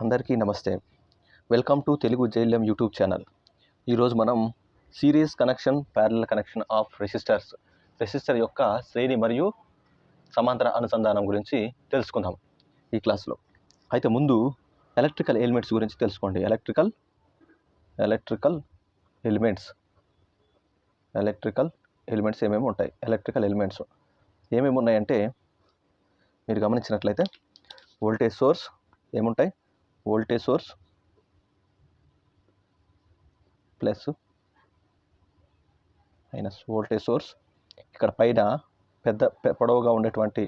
అందరికీ నమస్తే. Welcome to Telugu జైల్యం యూట్యూబ్ ఛానల్. ఈరోజు మనం series connection, parallel connection of resistor యొక్క శ్రేణి మరియు సమాంతర అనుసంధానం గురించి తెలుసుకుందాం ఈ క్లాస్లో. అయితే ముందు ఎలక్ట్రికల్ ఎలిమెంట్స్ గురించి తెలుసుకోండి. ఎలక్ట్రికల్ ఎలిమెంట్స్ ఏమేమి ఉంటాయి? ఎలక్ట్రికల్ ఎలిమెంట్స్ ఏమేమి ఉన్నాయంటే మీరు గమనించినట్లయితే వోల్టేజ్ సోర్స్ ఏముంటాయి? Voltage source plus minus. Voltage source ఇక్కడ పైన పొడవుగా ఉండేటువంటి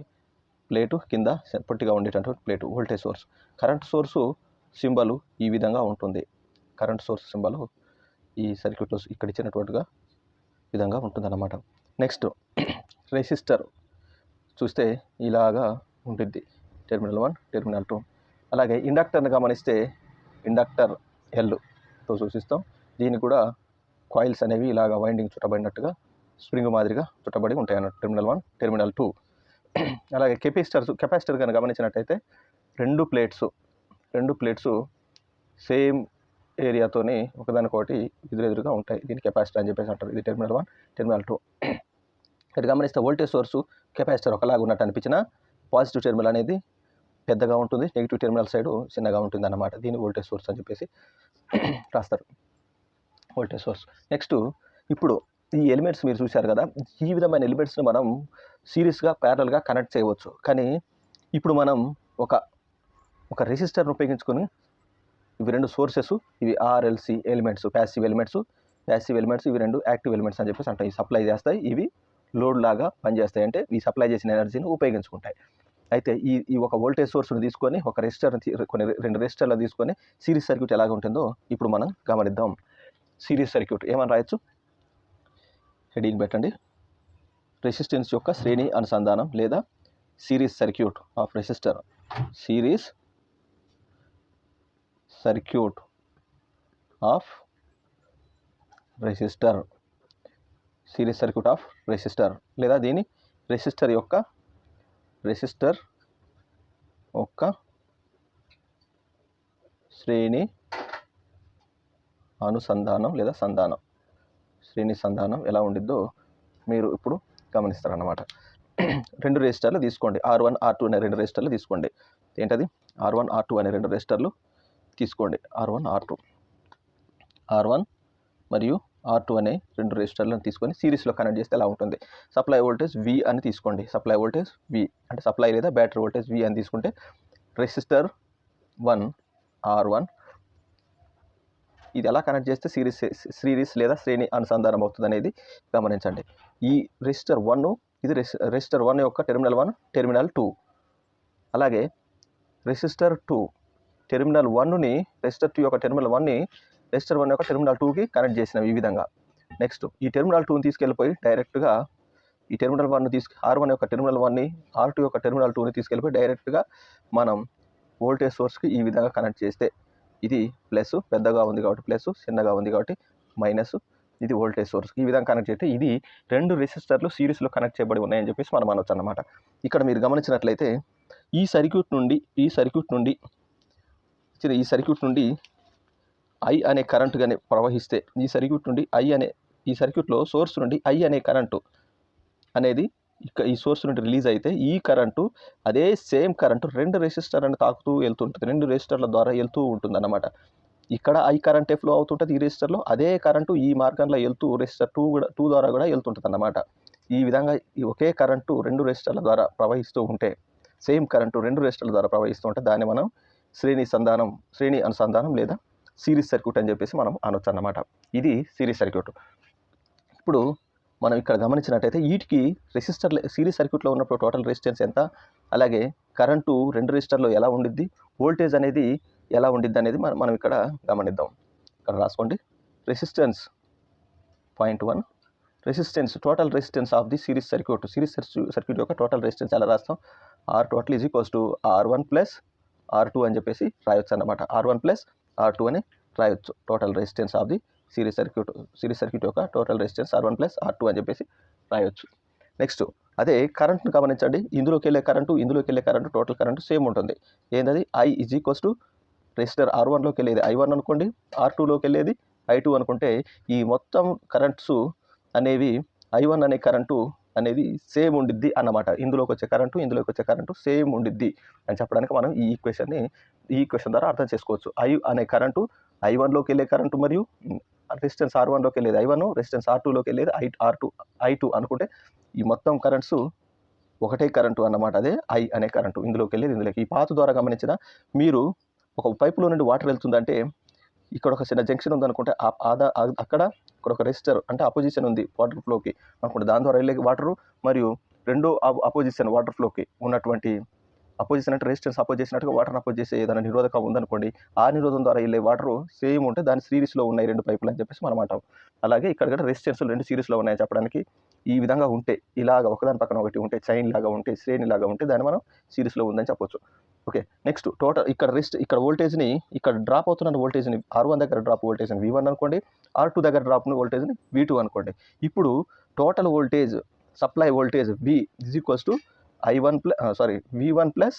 ప్లేటు, కింద పొట్టిగా ఉండేటటువంటి plate voltage source. Current source symbol ఈ విధంగా ఉంటుంది. కరెంట్ సోర్స్ సింబలు ఈ సర్క్యూట్లో ఇక్కడ ఇచ్చినటువంటిగా విధంగా ఉంటుందన్నమాట. నెక్స్ట్ రెసిస్టర్ చూస్తే ఇలాగా ఉంటుంది, టెర్మినల్ 1, టెర్మినల్ 2. అలాగే ఇండక్టర్ని గమనిస్తే ఇండక్టర్ ఎల్తో సూచిస్తాం. దీనికి కూడా కాయిల్స్ అనేవి ఇలాగ వైండింగ్ చుట్టబడినట్టుగా స్ప్రింగ్ మాదిరిగా చుట్టబడి ఉంటాయి అన్నట్టు. Terminal 1, terminal 2. అలాగే కెపాసిటర్ కనుక గమనించినట్టయితే రెండు ప్లేట్స్ సేమ్ ఏరియాతోని ఒకదానికొకటి ఎదురెదురుగా ఉంటాయి. దీని కెపాసిటర్ అని చెప్పేసి అంటారు. ఇది టెర్మినల్ 1, టెర్మినల్ 2. ఇక్కడ గమనిస్తే వోల్టేజ్ సోర్సు కెపాసిటర్ ఒకలాగా ఉన్నట్టు అనిపించిన పాజిటివ్ టెర్మినల్ అనేది పెద్దగా ఉంటుంది, నెగిటివ్ టెర్మినల్ సైడ్ చిన్నగా ఉంటుంది అన్నమాట. దీన్ని వోల్టేజ్ సోర్స్ అని చెప్పేసి రాస్తారు, వోల్టేజ్ సోర్స్. నెక్స్ట్ ఇప్పుడు ఈ ఎలిమెంట్స్ మీరు చూశారు కదా, ఈ విధమైన ఎలిమెంట్స్ని మనం సిరీస్గా, ప్యారలల్గా కనెక్ట్ చేయవచ్చు. కానీ ఇప్పుడు మనం ఒక రెసిస్టర్ను ఉపయోగించుకొని ఇవి రెండు సోర్సెస్, ఇవి ఆర్ఎల్సి ఎలిమెంట్స్, ప్యాసివ్ ఎలిమెంట్స్, ఇవి రెండు యాక్టివ్ ఎలిమెంట్స్ అని చెప్పేసి అంటాయి. సప్లై చేస్తాయి, ఇవి లోడ్ లాగా పనిచేస్తాయి. అంటే ఈ సప్లై చేసిన ఎనర్జీని ఉపయోగించుకుంటాయి. అయితే ఈ ఒక వోల్టేజ్ సోర్స్ని తీసుకొని ఒక రెండు రెసిస్టర్లు తీసుకొని సిరీస్ సర్క్యూట్ ఎలాగ ఉంటుందో ఇప్పుడు మనం గమనిద్దాం. సిరీస్ సర్క్యూట్ ఏమని రాయొచ్చు? హెడింగ్ పెట్టండి. రెసిస్టెన్స్ యొక్క శ్రేణి అనుసంధానం లేదా series circuit off resistor. Series circuit off resistor. Series circuit off resistor లేదా దీని రెసిస్టర్ యొక్క శ్రేణి అనుసంధానం లేదా సంధానం. శ్రేణి సంధానం ఎలా ఉండిద్దో మీరు ఇప్పుడు గమనిస్తారన్నమాట. రెండు రెసిస్టర్లు తీసుకోండి, R1, R2 అనే రెండు రెసిస్టర్లు తీసుకోండి. ఏంటది? R1, R2 అనే రెండు రెసిస్టర్లు తీసుకోండి. R1 మరియు R2 అనే రెండు రెసిస్టర్లను తీసుకొని సిరీస్లో కనెక్ట్ చేస్తే ఎలా ఉంటుంది? సప్లై వోల్టేజ్ V అని తీసుకోండి. సప్లై వోల్టేజ్ V అంటే సప్లై లేదా బ్యాటరీ వోల్టేజ్ V అని తీసుకుంటే రెసిస్టర్ 1 R1 ఇది ఎలా కనెక్ట్ చేస్తే సిరీస్ లేదా శ్రేణి అనుసంధానం అవుతుంది అనేది గమనించండి. ఈ రెసిస్టర్ 1 ఇది రెసిస్టర్ 1 యొక్క టెర్మినల్ 1, టెర్మినల్ 2. అలాగే రెసిస్టర్ 2 టెర్మినల్ 1ని రెసిస్టర్ 2 యొక్క టెర్మినల్ 1ని రెసిస్టర్ 1 యొక్క టెర్మినల్ 2కి కనెక్ట్ చేసినవి ఈ విధంగా. నెక్స్ట్ ఈ టెర్మినల్ 2ని తీసుకెళ్ళిపోయి డైరెక్ట్గా ఈ టెర్మినల్ 1ని R1 యొక్క టెర్మినల్ 1ని R2 యొక్క టెర్మినల్ 2ని తీసుకెళ్ళిపోయి డైరెక్ట్గా మనం వోల్టేజ్ సోర్స్కి ఈ విధంగా కనెక్ట్ చేస్తే ఇది ప్లస్, పెద్దగా ఉంది కాబట్టి ప్లస్, చిన్నగా ఉంది కాబట్టి మైనస్. ఇది వోల్టేజ్ సోర్స్. ఈ విధంగా కనెక్ట్ చేస్తే ఇది రెండు రెసిస్టర్లు సిరీస్లో కనెక్ట్ చేయబడి ఉన్నాయని చెప్పేసి మనం అనొచ్చు అన్నమాట. ఇక్కడ మీరు గమనించినట్లయితే ఈ సర్క్యూట్ నుండి I అనే కరెంట్ కానీ ప్రవహిస్తే ఈ సర్క్యూట్లో సోర్స్ నుండి I అనే కరెంటు అనేది ఈ సోర్స్ నుండి రిలీజ్ అయితే ఈ కరెంటు అదే సేమ్ కరెంటు రెండు రెసిస్టర్లను తాకుతూ వెళ్తుంటుంది, రెండు రెసిస్టర్ల ద్వారా వెళ్తూ ఉంటుంది అన్నమాట. ఇక్కడ I కరెంటే ఫ్లో అవుతుంటుంది ఈ రెసిస్టర్లో, అదే కరెంటు ఈ మార్గంలో వెళ్తూ రెసిస్టర్ 2 ద్వారా కూడా వెళ్తుంటుంది అన్నమాట. ఈ విధంగా ఒకే కరెంటు రెండు రెసిస్టర్ల ద్వారా ప్రవహిస్తూ ఉంటే, సేమ్ కరెంటు రెండు రెసిస్టర్ల ద్వారా ప్రవహిస్తూ ఉంటే దాన్ని మనం శ్రేణి అనుసంధానం లేదా సిరీస్ సర్క్యూట్ అని చెప్పేసి మనం అనొచ్చు అన్నమాట. ఇది సిరీస్ సర్క్యూట్. ఇప్పుడు మనం ఇక్కడ గమనించినట్టయితే వీటికి సిరీస్ సర్క్యూట్లో ఉన్నప్పుడు టోటల్ రెసిస్టెన్స్ ఎంత, అలాగే కరెంటు రెండు రెసిస్టర్లో ఎలా ఉండిద్ది, వోల్టేజ్ అనేది ఎలా ఉండిద్ది అనేది మనం ఇక్కడ గమనిద్దాం. ఇక్కడ రాసుకోండి. Resistance point 1, resistance total resistance of the series circuit యొక్క టోటల్ రెసిస్టెన్స్ ఎలా రాస్తాం? R total is equals to R1 plus R2 అని చెప్పేసి రాయొచ్చు అన్నమాట. R1 plus R2 అని రాయొచ్చు. Total resistance of the series circuit యొక్క total resistance R1 plus R2 అని చెప్పేసి రాయొచ్చు. నెక్స్ట్ అదే కరెంట్ని గమనించండి. ఇందులోకి వెళ్ళే కరెంటు టోటల్ కరెంటు సేమ్ ఉంటుంది. ఏంటది? I is equals to resistor R1లోకి వెళ్ళేది I1 అనుకోండి, R2లోకి వెళ్ళేది I2 అనుకుంటే ఈ మొత్తం కరెంట్స్ అనేవి I1 అనే కరెంటు అనేది సేమ్ ఉండిద్ది అన్నమాట. ఇందులోకి వచ్చే కరెంటు సేమ్ ఉండిద్ది అని చెప్పడానికి మనం ఈ ఈక్వేషన్ ద్వారా అర్థం చేసుకోవచ్చు. I అనే కరెంటు I1లోకి వెళ్ళే కరెంటు మరియు రెసిస్టెన్స్ R1లోకి వెళ్ళేది I1, రెసిస్టెన్స్ R2లోకి వెళ్ళేది I2 అనుకుంటే ఈ మొత్తం కరెంట్స్ ఒకటే కరెంటు అన్నమాట. అదే I అనే కరెంటు ఇందులోకి వెళ్ళేది ఇందులోకి. ఈ పాత ద్వారా గమనించిన మీరు ఒక పైపులో నుండి వాటర్ వెళ్తుందంటే ఇక్కడ ఒక చిన్న జంక్షన్ ఉందనుకుంటే అక్కడ ఇక్కడ ఒక రెసిస్టర్ అంటే అపోజిషన్ ఉంది వాటర్ ఫ్లోకి అనుకుంటే దాని ద్వారా వెళ్ళే వాటరు మరియు రెండో అపోజిషన్ వాటర్ ఫ్లోకి ఉన్నటువంటి అపోజిషన్ అంటే రెసిస్టెన్స్ అపోజ్ చేసినట్టుగా వాటర్ని అపోజ్ చేసే ఏదైనా నిరోధకం ఉందనుకోండి, ఆ నిరోధం ద్వారా వెళ్ళే వాటరు సేమ్ ఉంటే దాని సిరీస్లో ఉన్నాయి 2 పైపులు అని చెప్పేసి మనం అంటాం. అలాగే ఇక్కడ కూడా రెసిస్టెన్స్లు 2 సిరీస్లో ఉన్నాయని చెప్పడానికి ఈ విధంగా ఉంటే ఇలాగ ఒకదాని పక్కన ఒకటి ఉంటే చైన్ లాగా ఉంటే శ్రేణి లాగా ఉంటే దాన్ని మనం సిరీస్లో ఉందని చెప్పొచ్చు. ఓకే, నెక్స్ట్ టోటల్ ఇక్కడ వోల్టేజ్ని ఇక్కడ డ్రాప్ అవుతున్న వోల్టేజ్ని R1 దగ్గర డ్రాప్ వోల్టేజ్ని V1 అనుకోండి, R2 దగ్గర డ్రాప్ వోల్టేజ్ని V2 అనుకోండి. ఇప్పుడు total voltage supply voltage V1 plus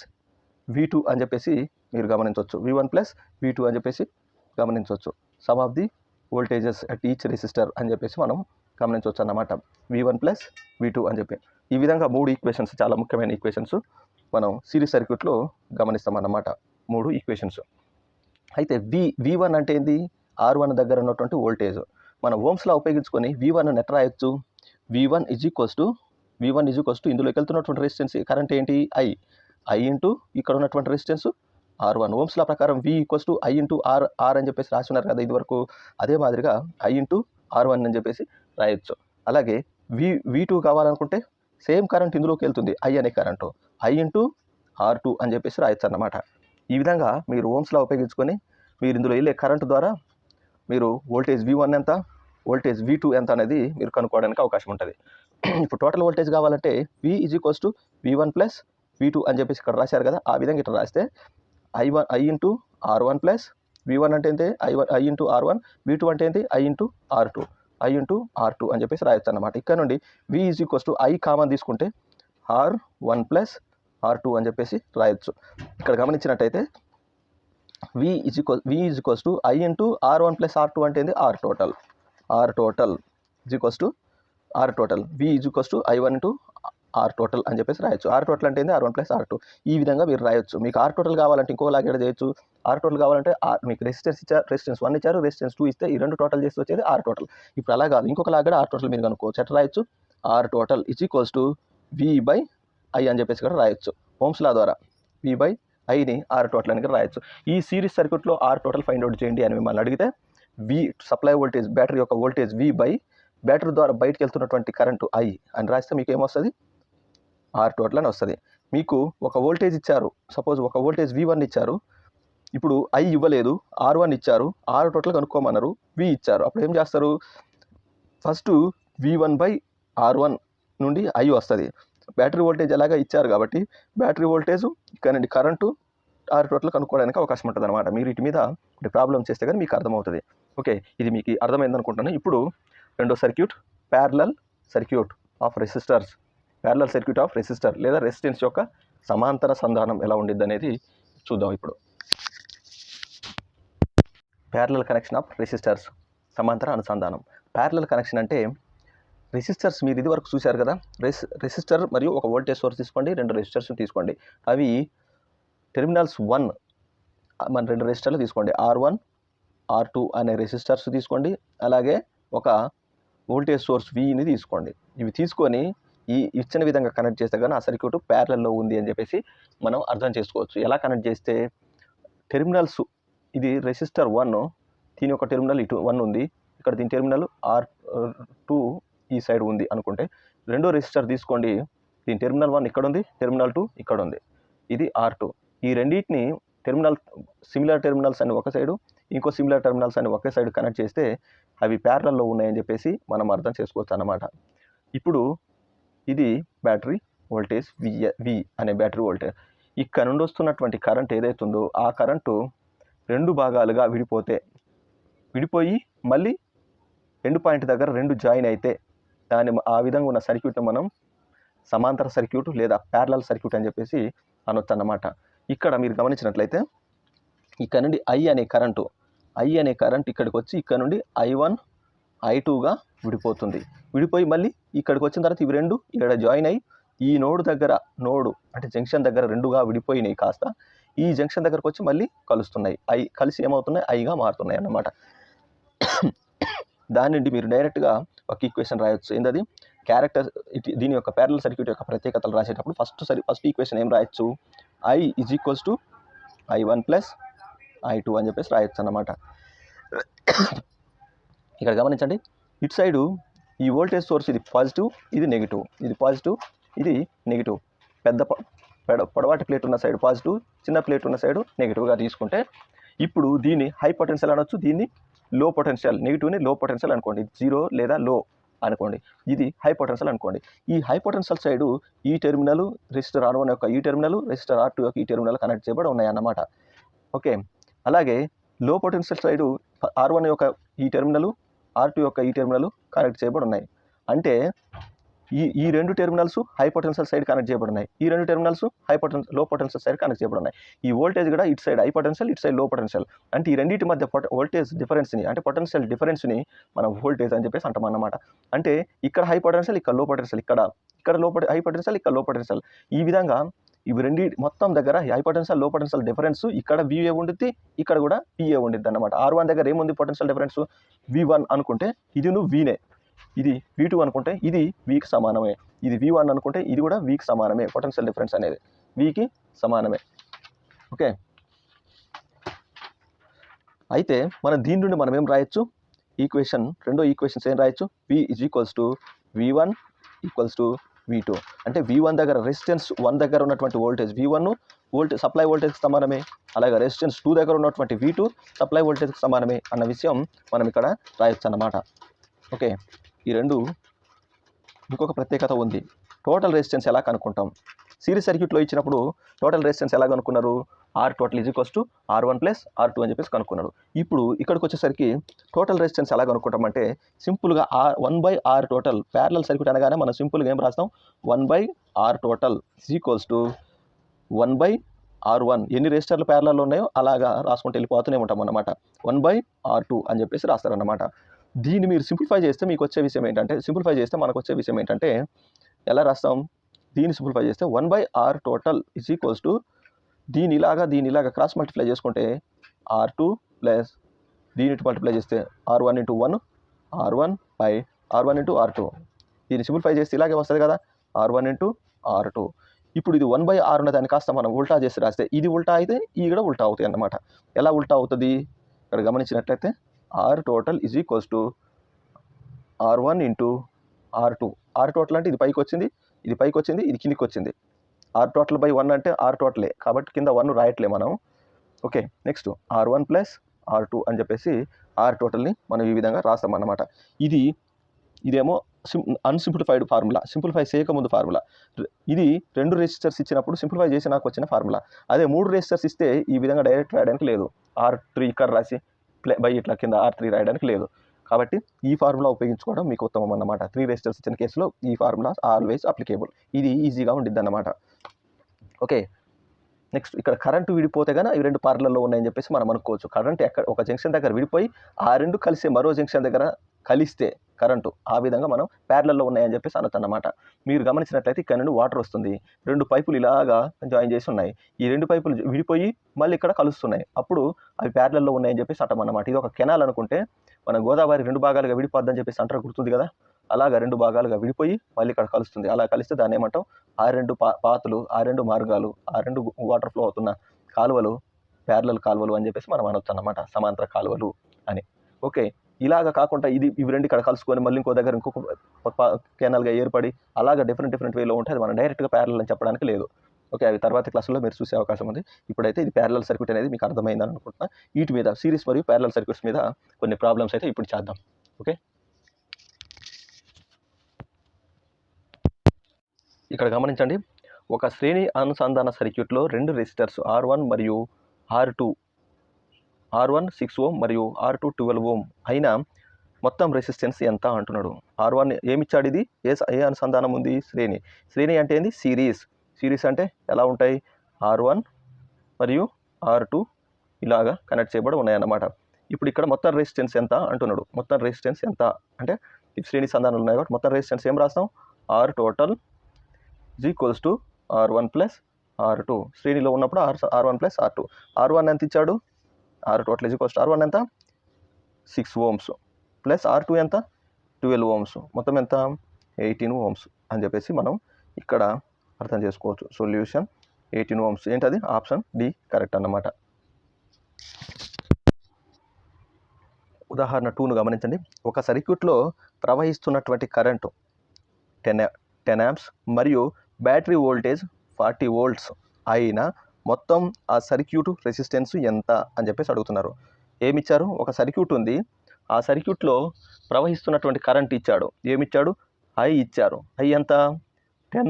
V2 అని చెప్పేసి మీరు గమనించవచ్చు. V1 ప్లస్ V2 అని చెప్పేసి గమనించవచ్చు. Some of the voltages at each resistor అని చెప్పేసి మనం గమనించవచ్చు అన్నమాట. V1 ప్లస్ V2 అని చెప్పి ఈ విధంగా 3 ఈక్వేషన్స్, చాలా ముఖ్యమైన ఈక్వేషన్స్ మనం సిరీస్ సర్క్యూట్లో గమనిస్తాం అన్నమాట. 3 ఈక్వేషన్స్. అయితే V1 అంటే ఏంది? R1 దగ్గర ఉన్నటువంటి వోల్టేజ్. మనం ఓమ్స్లా ఉపయోగించుకొని V1 ఎట్లా రాయొచ్చు? V1 ఇందులోకి వెళ్తున్నటువంటి రెసిస్టెన్స్ కరెంట్ ఏంటి? I ఇంటూ ఇక్కడ ఉన్నటువంటి రెసిస్టెన్స్ R1. ఓమ్స్లా ప్రకారం V = I ఇంటూ R అని చెప్పేసి రాసి ఉన్నారు కదా ఇదివరకు. అదే మాదిరిగా I ఇంటూ R1 అని చెప్పేసి రాయొచ్చు. అలాగే V2 కావాలనుకుంటే సేమ్ కరెంట్ ఇందులోకి వెళ్తుంది I అనే కరెంటు, I ఇంటూ R2 అని చెప్పేసి రాయొచ్చు అన్నమాట. ఈ విధంగా మీరు ఓమ్స్లా ఉపయోగించుకొని మీరు ఇందులో వెళ్ళే కరెంటు ద్వారా మీరు వోల్టేజ్ V1 ఎంత, వోల్టేజ్ V2 ఎంత అనేది మీరు కనుక్కోవడానికి అవకాశం ఉంటుంది. ఇప్పుడు టోటల్ వోల్టేజ్ కావాలంటే V1 ప్లస్ V2 అని చెప్పేసి ఇక్కడ రాశారు కదా, ఆ విధంగా ఇట్లా రాస్తే I into R1 plus V1 అంటే ఏంటి? I ఇంటూ R1, V2 అంటే ఏంటి? I ఇంటూ R2 అని చెప్పేసి రాయొచ్చు అన్నమాట. ఇక్కడ నుండి V I కామన్ తీసుకుంటే R1 ప్లస్ R2 అని చెప్పేసి రాయొచ్చు. ఇక్కడ గమనించినట్టయితే V I into R1 plus R2 అంటే ఏంటి? R total V I1 into R total అని చెప్పేసి రాయొచ్చు. R టోటల్ అంటే ఏంటి? R1 plus R2. ఈ విధంగా మీరు రాయొచ్చు. మీకు R టోటల్ కావాలంటే ఇంకోలాగా ఎక్కడ చేయొచ్చు? R టోటల్ కావాలంటే మీకు రెసిస్టెన్స్ 1 ఇచ్చారు, రెసిస్టెన్స్ 2 ఇస్తే ఈ 2 టోటల్ చేసి వచ్చేది R టోటల్. ఇప్పుడు అలా కాదు, ఇంకొకలాగా కూడా R టోటల్ మీరు కనుక్కోవచ్చు. ఎట్లా రాయొచ్చు? R టోటల్ V/I అని చెప్పేసి కూడా రాయొచ్చు. ఓమ్స్ లా ద్వారా V/Iని R టోటల్ అని కూడా రాయొచ్చు. ఈ సిరీస్ సర్క్యూట్లో R టోటల్ ఫైండ్ అవుట్ చేయండి అని మిమ్మల్ని అడిగితే సప్లై వోల్టేజ్ బ్యాటరీ యొక్క వోల్టేజ్ V/ బ్యాటరీ ద్వారా బయటకు వెళ్తున్నటువంటి కరెంటు I అని రాస్తే మీకు ఏమొస్తుంది? R టోటల్ అని వస్తుంది. మీకు ఒక వోల్టేజ్ ఇచ్చారు, సపోజ్ ఒక వోల్టేజ్ V1 ఇచ్చారు, ఇప్పుడు I ఇవ్వలేదు, R1 ఇచ్చారు, R టోటల్ కనుక్కోమన్నారు, V ఇచ్చారు. అప్పుడు ఏం చేస్తారు? ఫస్ట్ V1/R1 నుండి I వస్తుంది. బ్యాటరీ వోల్టేజ్ ఎలాగా ఇచ్చారు కాబట్టి బ్యాటరీ వోల్టేజ్ ఇక్కడ నుండి కరెంటు R టోటల్ కనుక్కోవడానికి అవకాశం ఉంటుంది అనమాట. మీరు వీటి మీద ప్రాబ్లం చేస్తే కానీ మీకు అర్థమవుతుంది. ఓకే, ఇది మీకు అర్థమైంది అనుకుంటున్నాను. ఇప్పుడు రెండో circuit, parallel circuit off resistor లేదా రెసిస్టెన్స్ యొక్క సమాంతర సంధానం ఎలా ఉండిద్ది అనేది చూద్దాం. ఇప్పుడు ప్యారలల్ కనెక్షన్ ఆఫ్ రెసిస్టర్స్, సమాంతర అనుసంధానం. ప్యారలల్ కనెక్షన్ అంటే రెసిస్టర్స్ మీరు ఇది వరకు చూశారు కదా, రెసిస్టర్ మరియు ఒక వోల్టేజ్ సోర్స్ తీసుకోండి, 2 రెసిస్టర్స్ తీసుకోండి. అవి టెర్మినల్స్ 1 మన 2 రెసిస్టర్లు తీసుకోండి, R1 R2 అనే రెసిస్టర్స్ తీసుకోండి. అలాగే ఒక వోల్టేజ్ సోర్స్ Vని తీసుకోండి. ఇవి తీసుకొని ఈ ఇచ్చిన విధంగా కనెక్ట్ చేస్తే కానీ ఆ సర్క్యూట్ ప్యారలల్లో ఉంది అని చెప్పేసి మనం అర్థం చేసుకోవచ్చు. ఎలా కనెక్ట్ చేస్తే టెర్మినల్స్, ఇది రెసిస్టర్ 1, దీని యొక్క టెర్మినల్ ఇటు 1 ఉంది, ఇక్కడ దీని టెర్మినల్ R2 ఈ సైడ్ ఉంది అనుకుంటే, రెండో రెసిస్టర్ తీసుకోండి, దీని టెర్మినల్ 1 ఇక్కడ ఉంది, టెర్మినల్ 2 ఇక్కడ ఉంది, ఇది R2. ఈ రెండింటిని సిమిలర్ టెర్మినల్స్ అని ఒక సైడు, ఇంకో సిమిలర్ టెర్మినల్స్ అని ఒకే సైడ్ కనెక్ట్ చేస్తే అవి ప్యారలల్లో ఉన్నాయని చెప్పేసి మనం అర్థం చేసుకోవచ్చు అన్నమాట. ఇప్పుడు ఇది బ్యాటరీ వోల్టేజ్ V అనే బ్యాటరీ వోల్టేజ్. ఇక్కడ నుండి వస్తున్నటువంటి కరెంట్ ఏదైతుందో ఆ కరెంటు 2 భాగాలుగా విడిపోయి మళ్ళీ ఎండ్ పాయింట్ దగ్గర 2 జాయిన్ అయితే ఆ విధంగా ఉన్న సర్క్యూట్ని మనం సమాంతర సర్క్యూట్ లేదా ప్యారలల్ సర్క్యూట్ అని చెప్పేసి అనొచ్చు అన్నమాట. ఇక్కడ మీరు గమనించినట్లయితే ఇక్కడ నుండి ఐ అనే కరెంటు ఇక్కడికి వచ్చి ఇక్కడ నుండి I1 I2గా విడిపోతుంది. విడిపోయి మళ్ళీ ఇక్కడికి వచ్చిన తర్వాత ఇవి రెండు ఇక్కడ జాయిన్ అయ్యి ఈ నోడు అంటే జంక్షన్ దగ్గర రెండుగా విడిపోయినాయి కాస్త ఈ జంక్షన్ దగ్గరకు వచ్చి మళ్ళీ కలుస్తున్నాయి. కలిసి ఏమవుతున్నాయి? ఐగా మారుతున్నాయి అన్నమాట. దాని నుండి మీరు డైరెక్ట్గా ఒక ఈక్వేషన్ రాయొచ్చు. ఏంటది? దీని యొక్క ప్యారలల్ సర్క్యూట్ యొక్క ప్రత్యేకతలు రాసేటప్పుడు ఫస్ట్ ఈక్వేషన్ ఏం రాయొచ్చు? I = I1 + I2 అని చెప్పేసి రాయొచ్చు అన్నమాట. ఇక్కడ గమనించండి, ఇటు సైడు ఈ వోల్టేజ్ సోర్స్ ఇది పాజిటివ్, ఇది నెగిటివ్, ఇది పాజిటివ్, ఇది నెగిటివ్. పొడవాటి ప్లేట్ ఉన్న సైడ్ పాజిటివ్, చిన్న ప్లేట్ ఉన్న సైడు నెగిటివ్గా తీసుకుంటే ఇప్పుడు దీన్ని హై పొటెన్షియల్ అనొచ్చు, దీన్ని లో పొటెన్షియల్, నెగిటివ్ని లో పొటెన్షియల్ అనుకోండి, 0 లేదా లో అనుకోండి, ఇది హై పొటెన్షియల్ అనుకోండి. ఈ హై పొటెన్షియల్ సైడు ఈ టెర్మినల్ రెసిస్టర్ R1 యొక్క ఈ టెర్మినల్, రెసిస్టర్ R2 యొక్క ఈ టెర్మినల్ కనెక్ట్ చేయబడి ఉన్నాయి అన్నమాట. ఓకే, అలాగే లో పొటెన్షియల్ సైడు R1 యొక్క ఈ టెర్మినల్, R2 యొక్క ఈ టెర్మినల్ కనెక్ట్ చేయబడి ఉన్నాయి. అంటే ఈ రెండు terminals high potential side connect చేయబడి ఉన్నాయి, ఈ రెండు టెర్మినల్స్ లో పొటెన్షియల్ సైడ్ కనెక్ట్ చేయబడి ఉన్నాయి. ఈ వోల్టేజ్ కూడా ఇటు సైడ్ హై పొటెన్షియల్, ఇటు సైడ్ లో పొటెన్షియల్. అంటే ఈ రెండింటి మధ్య వోల్టేజ్ డిఫరెన్స్ని అంటే పొటెన్షియల్ డిఫరెన్స్ని మనం వోల్టేజ్ అని చెప్పేసి అంటాం అన్నమాట. అంటే ఇక్కడ హై పొటెన్షియల్, ఇక్కడ లో పొటెన్షియల్, ఇక్కడ హై పొటెన్షియల్, ఇక్కడ లో పొటెన్షియల్. ఈ విధంగా ఇవి రెండు మొత్తం దగ్గర హై పొటెన్షియల్, లో పొటెన్షియల్ డిఫరెన్స్ ఇక్కడ VA ఉండిద్ది, ఇక్కడ కూడా PA ఉండిద్ది అన్నమాట. R1 దగ్గర ఏముంది పొటెన్షియల్ డిఫరెన్స్? V1 అనుకుంటే ఇది Vనే, ఇది V2 అనుకుంటే ఇది Vకి సమానమే, ఇది V1 అనుకుంటే ఇది కూడా Vకి సమానమే. పొటెన్షియల్ డిఫరెన్స్ అనేది Vకి సమానమే. ఓకే, అయితే మనం దీని నుండి మనం ఏం రాయొచ్చు? రెండో ఈక్వేషన్స్ ఏం రాయొచ్చు? V = V1 = V2. అంటే V1 దగ్గర రెసిస్టెన్స్ 1 దగ్గర ఉన్నటువంటి వోల్టేజ్ V1 సప్లై వోల్టేజ్కి సమానమే, అలాగే రెసిస్టెన్స్ 2 దగ్గర ఉన్నటువంటి V2 సప్లై వోల్టేజ్కి సమానమే అన్న విషయం మనం ఇక్కడ రాయొచ్చు అన్నమాట. ఓకే, ఈ రెండు ఇంకొక ప్రత్యేకత ఉంది. టోటల్ రెసిస్టెన్స్ ఎలా కనుక్కుంటాం? సిరీస్ సర్క్యూట్లో ఇచ్చినప్పుడు టోటల్ రెసిస్టెన్స్ ఎలా కనుక్కున్నారు? R total = R1 + R2 అని చెప్పేసి కనుక్కున్నారు. ఇప్పుడు ఇక్కడికి వచ్చేసరికి టోటల్ రెసిస్టెన్స్ ఎలా కనుక్కుంటామంటే సింపుల్గా 1/R total. ప్యారలల్ సర్క్యూట్ అనగానే మనం సింపుల్గా ఏం రాస్తాం? 1/R total = 1/R1. ఎన్ని రెసిస్టర్లు ప్యారలల్లో ఉన్నాయో అలాగా రాసుకుంటూ వెళ్ళిపోతూనే ఉంటాం అన్నమాట. 1/R2 అని చెప్పేసి రాస్తారన్నమాట. దీన్ని మీరు సింప్లిఫై చేస్తే మనకు వచ్చే విషయం ఏంటంటే ఎలా రాస్తాం? దీన్ని సింప్లిఫై చేస్తే 1/R total = దీని ఇలాగా క్రాస్ మల్టిప్లై చేసుకుంటే R2 ప్లస్ దీనిటి మల్టిప్లై చేస్తే R1 × 1 R1/R1 × R2. దీన్ని సింప్లిఫై చేస్తే ఇలాగే వస్తుంది కదా, R1 × R2. ఇప్పుడు ఇది 1/R ఉన్న దాన్ని కాస్త మనం ఉల్టా చేసి రాస్తే ఇది ఉల్టా అయితే ఈ కూడా ఉల్టా అవుతాయి అన్నమాట. ఎలా ఉల్టా అవుతుంది? ఇక్కడ గమనించినట్లయితే R total = R1 × R2. R total అంటే ఇది పైకి వచ్చింది, ఇది కిందికి వచ్చింది. R total / 1 అంటే R total కాబట్టి కింద 1 రాయట్లే మనం. ఓకే, నెక్స్ట్ R1 + R2 అని చెప్పేసి R totalని మనం ఈ విధంగా రాస్తాం అన్నమాట. ఇదేమో అన్సింప్లిఫైడ్ ఫార్ములా, సింప్లిఫై చేయకముందు ఫార్ములా. ఇది 2 రెసిస్టర్స్ ఇచ్చినప్పుడు సింప్లిఫై చేసి నాకు వచ్చిన ఫార్ములా. అదే 3 రెసిస్టర్స్ ఇస్తే ఈ విధంగా డైరెక్ట్ రాయడానికి లేదు, R3 ఇక్కడ రాసి ఇట్లా కింద R3 రాయడానికి లేదు. కాబట్టి ఈ ఫార్ములా ఉపయోగించుకోవడం మీకు ఉత్తమం అన్నమాట. 3 రెసిస్టర్స్ ఇచ్చిన కేసులో ఈ ఫార్ములా ఆల్వేస్ అప్లికేబుల్. ఇది ఈజీగా ఉండిద్ది అన్నమాట. ఓకే, నెక్స్ట్ ఇక్కడ కరెంటు విడిపోతే కానీ ఈ రెండు పార్లల్లో ఉన్నాయని చెప్పేసి మనం అనుకోవచ్చు. కరెంట్ ఒక జంక్షన్ దగ్గర విడిపోయి ఆ రెండు కలిసే మరో జంక్షన్ దగ్గర కలిస్తే కరెంటు ఆ విధంగా మనం ప్యారలల్లో ఉన్నాయని చెప్పేసి అనొచ్చన్నమాట. మీరు గమనించినట్లయితే ఇక్కడ నుండి వాటర్ వస్తుంది, 2 పైపులు ఇలాగా జాయిన్ చేసి ఉన్నాయి, ఈ 2 పైపులు విడిపోయి మళ్ళీ ఇక్కడ కలుస్తున్నాయి, అప్పుడు అవి ప్యారలల్లో ఉన్నాయని చెప్పేసి అంటామన్నమాట. ఇది ఒక కెనాల్ అనుకుంటే మన గోదావరి 2 భాగాలుగా విడిపోద్దని చెప్పేసి అంటారు, గుర్తుంది కదా. అలాగా 2 భాగాలుగా విడిపోయి మళ్ళీ ఇక్కడ కలుస్తుంది. అలా కలిస్తే దాన్ని ఏమంటాం? ఆ 2 పాతులు, ఆ 2 మార్గాలు, ఆ 2 వాటర్ ఫ్లో అవుతున్న కాలువలు ప్యారలల్ కాలువలు అని చెప్పేసి మనం అనొచ్చు అన్నమాట, సమాంతర కాలువలు అని. ఓకే, ఇలాగా కాకుండా ఇవి రెండు ఇక్కడ కలుసుకొని మళ్ళీ ఇంకో దగ్గర ఇంకొక కెనాల్గా ఏర్పడి అలాగా డిఫరెంట్ వేలో ఉంటే అది మనం డైరెక్ట్గా ప్యారలల్ అని చెప్పడానికి లేదు. ఓకే, అవి తర్వాత క్లాసుల్లో మీరు చూసే అవకాశం ఉంది. ఇప్పుడైతే ఇది ప్యారలల్ సర్క్యూట్ అనేది మీకు అర్థమైందని అనుకుంటున్నా. వీటి మీద సిరీస్ మరియు ప్యారలల్ సర్క్యూట్స్ మీద కొన్ని ప్రాబ్లమ్స్ అయితే ఇప్పుడు చేద్దాం. ఓకే, ఇక్కడ గమనించండి, ఒక శ్రేణి అనుసంధాన సర్క్యూట్లో 2 రెసిస్టర్స్ R1 మరియు R2, R1 6 Ω మరియు R2 12 Ω అయినా మొత్తం రెసిస్టెన్స్ ఎంత అంటున్నాడు. R1 ఏమిచ్చాడు? ఇది ఏ అనుసంధానం ఉంది? శ్రేణి అంటే ఏంది? సిరీస్ అంటే ఎలా ఉంటాయి? R1 మరియు R2 ఇలాగా కనెక్ట్ చేయబడి ఉన్నాయన్నమాట. ఇప్పుడు ఇక్కడ మొత్తం రెసిస్టెన్స్ ఎంత అంటున్నాడు. మొత్తం రెసిస్టెన్స్ ఎంత అంటే ఈ శ్రేణి సంధానాలు ఉన్నాయి కాబట్టి మొత్తం రెసిస్టెన్స్ ఏం రాస్తాం, R total is equals to R1 plus R2. శ్రేణిలో ఉన్నప్పుడు R1 ప్లస్ R2. R1 ఎంత ఇచ్చాడు, R total is equals to R1 ఎంత 6 ohms ప్లస్ R2 ఎంత 12 ohms, మొత్తం ఎంత 18 ohms అని చెప్పేసి మనం ఇక్కడ అర్థం చేసుకోవచ్చు. సొల్యూషన్ 18 ohms ఏంటది, ఆప్షన్ డి కరెక్ట్ అన్నమాట. ఉదాహరణ 2ను గమనించండి. ఒక సర్క్యూట్లో ప్రవహిస్తున్నటువంటి కరెంటు 10 amps మరియు బ్యాటరీ వోల్టేజ్ 40 volts అయిన మొత్తం ఆ సర్క్యూట్ రెసిస్టెన్స్ ఎంత అని చెప్పేసి అడుగుతున్నారు. ఏమిచ్చారు, ఒక సర్క్యూట్ ఉంది, ఆ సర్క్యూట్లో ప్రవహిస్తున్నటువంటి కరెంట్ ఇచ్చాడు. ఏమిచ్చాడు, ఐ ఇచ్చారు. ఐ ఎంత 10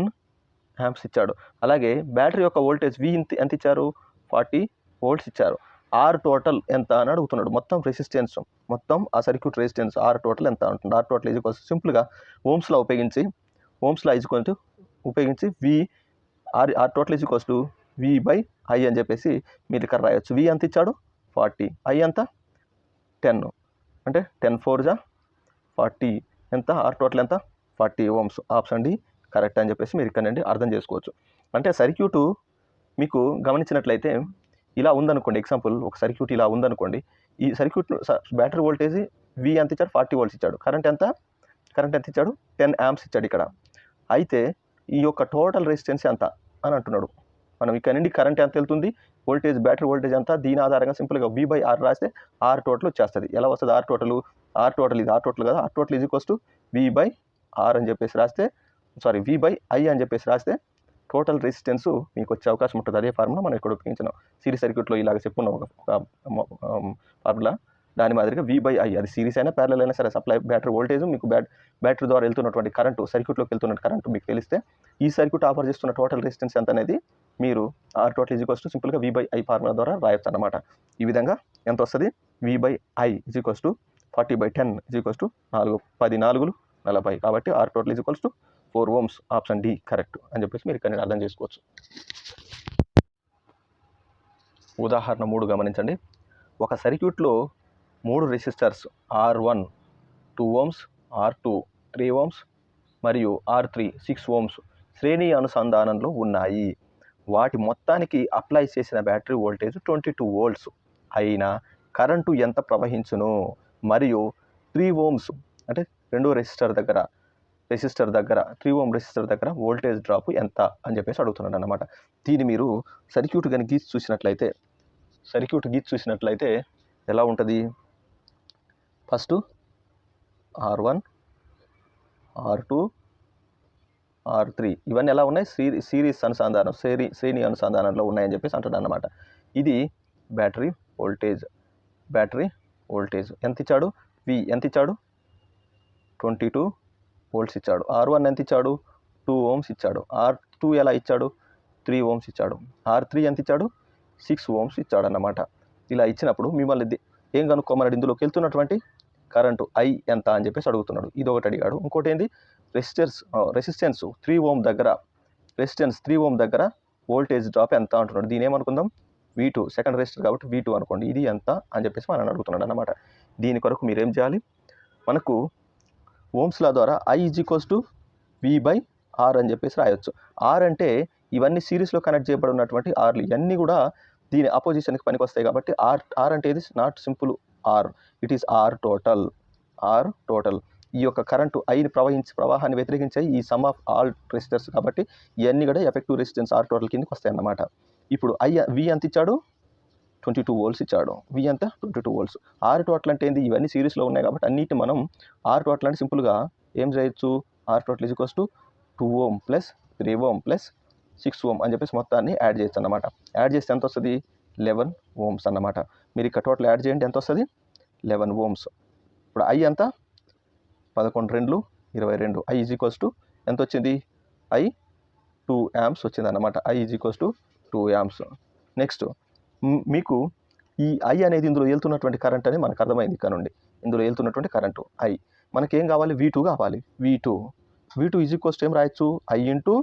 amps ఇచ్చాడు. అలాగే బ్యాటరీ యొక్క వోల్టేజ్ వి ఎంత ఇచ్చారు, 40 volts ఇచ్చారు. ఆర్ టోటల్ ఎంత అని అడుగుతున్నాడు. మొత్తం రెసిస్టెన్స్, మొత్తం ఆ సర్క్యూట్ రెసిస్టెన్స్ ఆర్ టోటల్ ఎంత ఉంటుంది. ఆర్ టోటల్ ఈజ్ ఈక్వల్స్ సింపుల్గా ఓమ్స్లా ఉపయోగించి V R total is equals to V by I అని చెప్పేసి మీరు ఇక్కడ రాయొచ్చు. వి ఎంత ఇచ్చాడు 40, ఐ ఎంత 10, అంటే 10 4 40 ఎంత, ఆర్ టోటల్ ఎంత 40 ohms. ఆప్షన్ డి కరెక్ట్ అని చెప్పేసి మీరు ఇక్కడ నుండి అర్థం చేసుకోవచ్చు. అంటే సర్క్యూటు మీకు గమనించినట్లయితే ఇలా ఉందనుకోండి, ఎగ్జాంపుల్ ఒక సర్క్యూట్ ఇలా ఉందనుకోండి. ఈ సర్క్యూట్ బ్యాటరీ వోల్టేజ్ వి ఎంత ఇచ్చాడు, 40 volts ఇచ్చాడు. కరెంట్ ఎంత ఇచ్చాడు 10 amps ఇచ్చాడు ఇక్కడ. అయితే ఈ యొక్క టోటల్ రెసిస్టెన్స్ ఎంత అని అంటున్నాడు. మనం ఇక్కడ నుండి కరెంట్ ఎంత వెళ్తుంది, వోల్టేజ్ బ్యాటరీ వోల్టేజ్ ఎంత, దీని ఆధారంగా సింపుల్గా వి బై ఆర్ రాస్తే ఆర్ టోటల్ వచ్చేస్తుంది. ఎలా వస్తుంది ఆర్ టోటల్ ఇది ఆర్ టోటల్ కదా, R total is equals to V by R అని చెప్పేసి రాస్తే, వి బై ఐ అని చెప్పేసి రాస్తే టోటల్ రెసిస్టెన్స్ మీకు వచ్చే అవకాశం ఉంటుంది. అదే ఫార్ములా మనం ఇక్కడ ఉపయోగించినాం. సిరీస్ సర్క్యూట్లో ఇలాగ చెప్పుకున్నాం ఒక ఫార్ములా. దాని మాదిరిగా వి బై ఐ, అది సిరీస్ అయినా ప్యారలల్ అయినా సరే, సప్లై బ్యాటరీ వోల్టేజ్ మీకు బ్యాటరీ ద్వారా వెళ్తున్నటువంటి కరెంటు, సర్క్యూట్లోకి వెళ్తున్న కరెంటు మీకు తెలిస్తే ఈ సర్క్యూట్ ఆఫర్ చేస్తున్న టోటల్ రెసిస్టెన్స్ ఎంత అనేది మీరు R total is equals to సింపుల్గా వి బై ఐ ఫార్ములా ద్వారా రాయొచ్చు అన్నమాట. ఈ విధంగా ఎంత వస్తుంది, V by I is equals to 40/10 is equals to 10 4 40. కాబట్టి R total is equals to 4 ohms. Option D correct అని చెప్పేసి మీరు ఇక్కడ అర్థం చేసుకోవచ్చు. ఉదాహరణ 3 గమనించండి. ఒక సర్క్యూట్లో 3 resistors R1 2 ohms, R2 3 ohms మరియు R3 6 ohms శ్రేణి అనుసంధానంలో ఉన్నాయి. వాటి మొత్తానికి అప్లై చేసిన బ్యాటరీ వోల్టేజ్ 22 volts అయినా కరెంటు ఎంత ప్రవహించును మరియు 3 ohms అంటే రెండో రెసిస్టర్ దగ్గర 3 ohm రెసిస్టర్ దగ్గర వోల్టేజ్ డ్రాప్ ఎంత అని చెప్పేసి అడుగుతున్నాడు అన్నమాట. దీన్ని మీరు సర్క్యూట్ కానీ గీసి చూసినట్లయితే ఎలా ఉంటుంది, ఫస్ట్ R1 R2 R3 ఇవన్నీ ఎలా ఉన్నాయి, సిరీస్ అనుసంధానం, శ్రేణి అనుసంధానంలో ఉన్నాయని చెప్పేసి అంటాడు అన్నమాట. ఇది బ్యాటరీ వోల్టేజ్ ఎంత ఇచ్చాడు, వి ఎంత ఇచ్చాడు 22 volts ఇచ్చాడు. R1 ఎంత ఇచ్చాడు 2 ohms ఇచ్చాడు. R2 ఎలా ఇచ్చాడు 3 ohms ఇచ్చాడు. R3 ఎంత ఇచ్చాడు 6 ohms ఇచ్చాడు అన్నమాట. ఇలా ఇచ్చినప్పుడు మిమ్మల్ని ఏం కనుక్కోమన్నాడు, ఇందులోకి వెళ్తున్నటువంటి కరెంటు ఐ ఎంత అని చెప్పేసి అడుగుతున్నాడు. ఇది ఒకటి అడిగాడు. ఇంకోటి ఏంది, రెసిస్టెన్స్ 3 ohm దగ్గర వోల్టేజ్ డ్రాప్ ఎంత అంటున్నాడు. దీని ఏమనుకుందాం V2, సెకండ్ రెసిస్టర్ కాబట్టి V2 అనుకోండి. ఇది ఎంత అని చెప్పేసి మనం అడుగుతున్నాడు అన్నమాట. దీని కొరకు మీరేం చేయాలి, మనకు ఓమ్స్ లా ద్వారా I is equals to V by R అని చెప్పేసి రాయొచ్చు. ఆర్ అంటే ఇవన్నీ సిరీస్లో కనెక్ట్ చేయబడి ఉన్నటువంటి ఆర్లు, ఇవన్నీ కూడా దీని అపోజిషన్కి పనికి వస్తాయి కాబట్టి ఆర్ అంటే ఇది not simple R, it is R total. ఈ యొక్క కరెంటు ఐని ప్రవాహాన్ని వ్యతిరేకించాయి ఈ సమ్ ఆఫ్ ఆల్ రెసిస్టర్స్ కాబట్టి ఇవన్నీ కూడా ఎఫెక్టివ్ రెసిస్టెన్స్ ఆర్ టోటల్ కిందకి వస్తాయి అన్నమాట. ఇప్పుడు వి ఎంత ఇచ్చాడు 22 volts ఇచ్చాడు. వి ఎంత 22 volts. ఆర్ టోటల్ అంటే ఏంది, ఇవన్నీ సిరీస్లో ఉన్నాయి కాబట్టి అన్నిటి మనం ఆర్ టోటల్ అంటే సింపుల్గా ఏం చేయొచ్చు, R total is equals to 2 ohm plus 3 ohm plus 6 ohm అని చెప్పేసి మొత్తాన్ని యాడ్ చేయొచ్చు అన్నమాట. యాడ్ చేస్తే ఎంత వస్తుంది 11 ohms అన్నమాట. మీరు ఇక్కడ టోటల్ యాడ్ చేయండి ఎంత వస్తుంది 11 ohms. ఇప్పుడు ఐ ఎంత 11 2 22. ఐ ఈజ్ ఈక్వల్స్ టు ఎంత వచ్చింది, ఐ 2 amps వచ్చింది అన్నమాట. I is equals to 2 amps. Next మీకు ఈ ఐ అనేది ఇందులో వెళ్తున్నటువంటి కరెంట్ అనేది మనకు అర్థమైంది. ఇక్కడ నుండి ఇందులో వెళ్తున్నటువంటి కరెంటు ఐ, మనకేం కావాలి V2 కావాలి. V2 ఈజ్ ఈక్వల్స్ టు ఏం రాయొచ్చు, ఐ ఇంటూ